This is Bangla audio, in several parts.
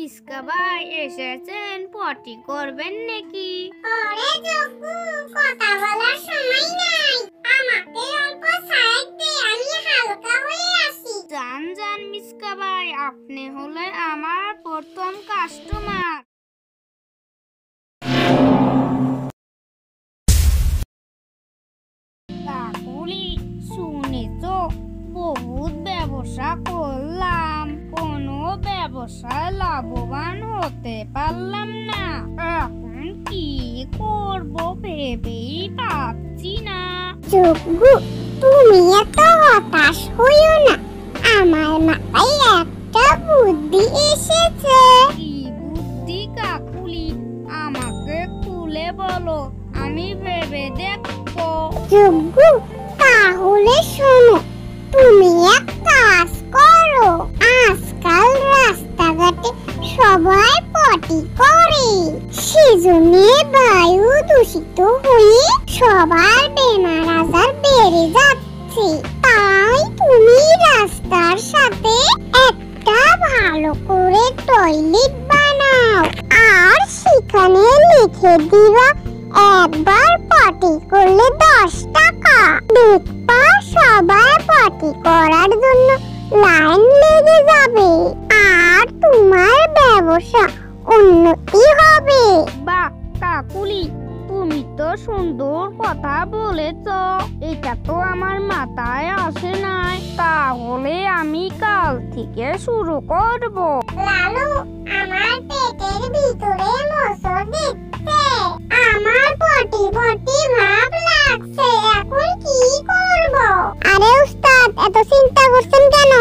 ইসকা ভাই এসেছেন, পটি করবেন নাকি? ওরে জগ্গু, কথা বলার সময় নাই, আমাকে অল্প সাইড দে, আমি হালকা হয়ে আসি। জান জান মিসকা ভাই, আপনি হলে আমার প্রথম কাস্টমার। কাকুলি শুনেছ, বহুত ব্যবসা করলাম, কোনো ব্যবসায় লাভবান হতে পারলাম না। এখন কি করব ভেবেই পাচ্ছি না। জগ্গু, তুমি এত হতাশ হইও না, আমার মাথায় একটা বুদ্ধি এসেছে। কি বুদ্ধি কাকুলি? আমাকে খুলে বলো, আমি ভেবে দেখবো। জগ্গু, তাহলে শোনো, তুমি এক কাজ করো, আজকাল রাস্তাঘাটে সবাই পটি করে, সেজন্য বায়ু দূষিত হয়ে সবার বেমার আজার বেড়ে যাচ্ছে। তাই তুমি রাস্তার সাথে একটা ভালো করে টয়লেট বানাও, আর সেখানে লিখে দিবা একবার পটি করলে 10 টাকা। দেখবা সবাই পটি করার জন্য লাইন লেগে যাবে, আর তোমার ব্যবসা উন্নতি হবে। বাহ কাকুলি, তুমি তো সুন্দর কথা বলেছ, এটা তো আমার মাথায় আসে নাই। তাহলে আমি কাল থেকে শুরু করব। লালু, আমার পেটের ভিতরে মোচড় দিচ্ছে, আমার পটি পটি ভাব লাগছে, এখন কি করব? আরে উস্তাদ, এত চিন্তা করছেন কেন?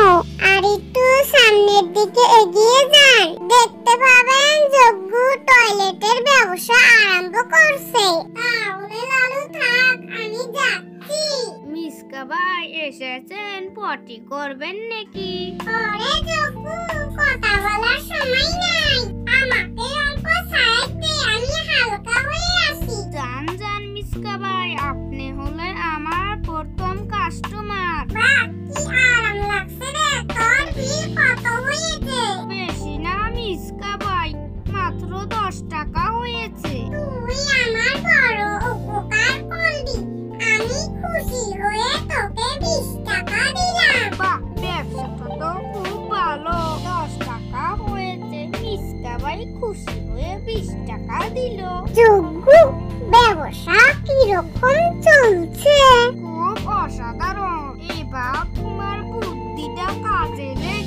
আর একটু সামনের দিকে এগিয়ে যান, দেখতে পাবেন জগ্গু টয়লেটের ব্যবসা আরম্ভ করছে। তাহলে লালু থাক, আমি যাচ্ছি। মিসকা ভাই এসেছেন, পটি করবেন নাকি? ওরে জগ্গু, কথা বলার সময় নাই, আমাকে অল্প সাইড দে, আমি হালকা হয়ে আসি। জান জান মিসকা ভাই, আপনি হলে আমার প্রথম কাস্টমার। বাহ, কি আরাম লাগছে রে, তোর বিল কত হয়েছে? বেশি না মিসকা ভাই, মাত্র 10 টাকা হয়েছে। তুই আমার বড় উপকার করলি, আমি খুশি হয়ে তোকে 20 টাকা দিলাম। বাহ, ব্যবসাটা তো খুব ভালো, 10 টাকা হয়েছে। মিসকা ভাই খুশি হয়ে 20 টাকা দিল। জগ্গু, ব্যবসা কিরকম চলছে? খুব অসাধারণ, এবার তোমার বুদ্ধিটা কাজে লেগেছে।